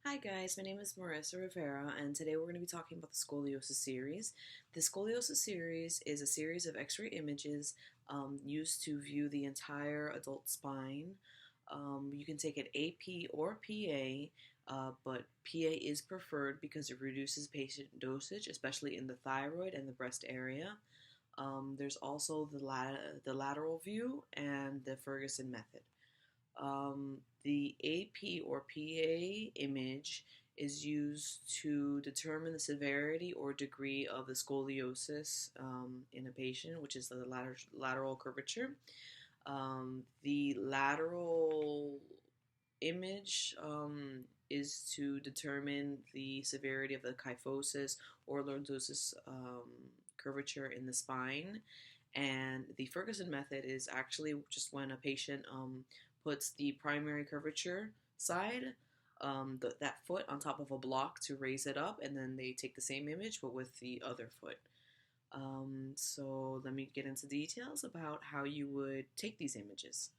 Hi guys, my name is Marissa Rivera, and today we're going to be talking about the Scoliosis Series. The Scoliosis Series is a series of X-ray images used to view the entire adult spine. You can take it AP or PA, but PA is preferred because it reduces patient dosage, especially in the thyroid and the breast area. There's also the lateral view and the Ferguson method. The AP or PA image is used to determine the severity or degree of the scoliosis in a patient, which is the lateral curvature. The lateral image is to determine the severity of the kyphosis or lordosis curvature in the spine. And the Ferguson method is actually just when a patient puts the primary curvature side, that foot on top of a block to raise it up, and then they take the same image but with the other foot. So let me get into details about how you would take these images.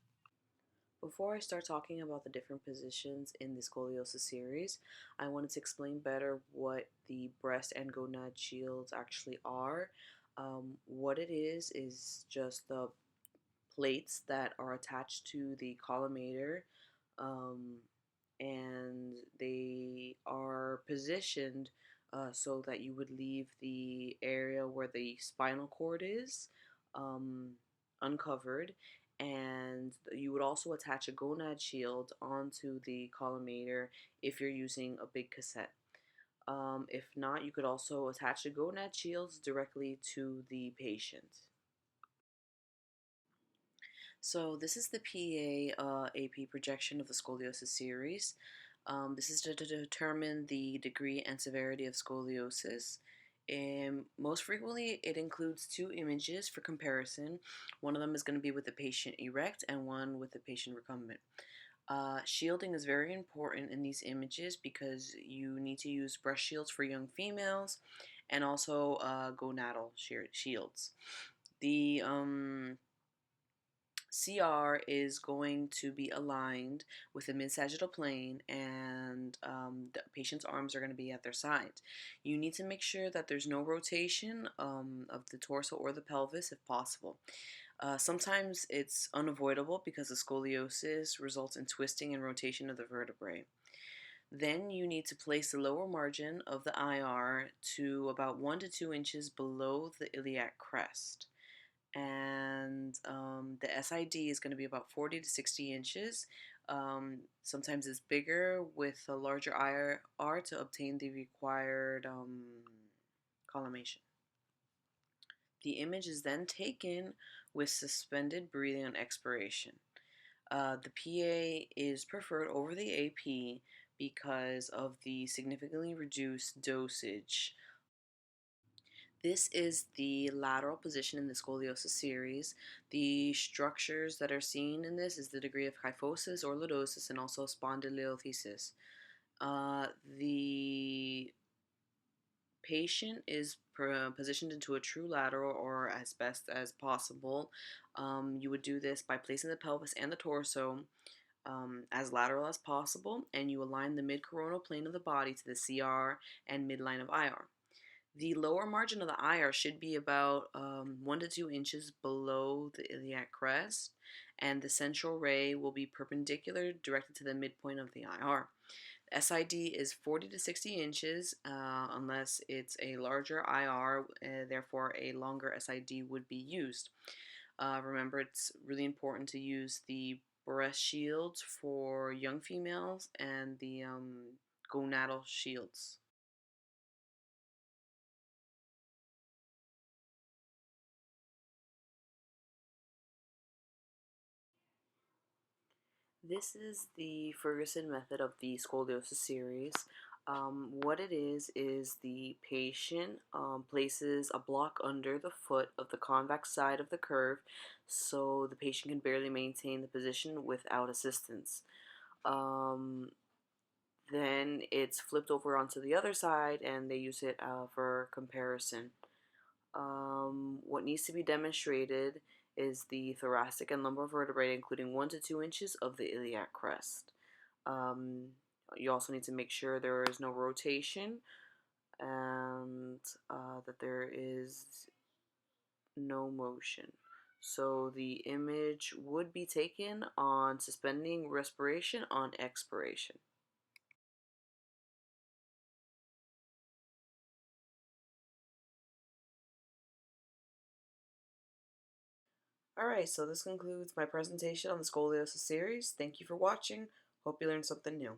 Before I start talking about the different positions in the scoliosis series, I wanted to explain better what the breast and gonad shields actually are. What it is just the plates that are attached to the collimator, um, and they are positioned so that you would leave the area where the spinal cord is um, uncovered, and you would also attach a gonad shield onto the collimator if you're using a big cassette. If not, you could also attach the gonad shields directly to the patient. So this is the PA AP projection of the scoliosis series. This is to determine the degree and severity of scoliosis. And most frequently, it includes two images for comparison. One of them is going to be with the patient erect and one with the patient recumbent. Shielding is very important in these images because you need to use breast shields for young females and also gonadal shields. The CR is going to be aligned with the mid-sagittal plane, and the patient's arms are going to be at their sides. You need to make sure that there's no rotation of the torso or the pelvis if possible. Sometimes it's unavoidable because the scoliosis results in twisting and rotation of the vertebrae. Then you need to place the lower margin of the IR to about 1 to 2 inches below the iliac crest, and the SID is going to be about 40 to 60 inches. Sometimes it's bigger with a larger IR to obtain the required collimation. The image is then taken with suspended breathing on expiration. The PA is preferred over the AP because of the significantly reduced dosage. This is the lateral position in the scoliosis series. The structures that are seen in this is the degree of kyphosis or lordosis and also spondylolisthesis. The patient is positioned into a true lateral or as best as possible. You would do this by placing the pelvis and the torso as lateral as possible, and you align the mid-coronal plane of the body to the CR and midline of IR. The lower margin of the IR should be about 1 to 2 inches below the iliac crest, and the central ray will be perpendicular directed to the midpoint of the IR. SID is 40 to 60 inches unless it's a larger IR, therefore a longer SID would be used. Remember, it's really important to use the breast shields for young females and the gonadal shields. This is the Ferguson method of the scoliosis series. What it is the patient places a block under the foot of the convex side of the curve so the patient can barely maintain the position without assistance. Um, then it's flipped over onto the other side and they use it for comparison. What needs to be demonstrated is the thoracic and lumbar vertebrae, including 1 to 2 inches of the iliac crest. Um, You also need to make sure there is no rotation and that there is no motion. So the image would be taken on suspending respiration on expiration. Alright, so this concludes my presentation on the Scoliosis series. Thank you for watching. Hope you learned something new.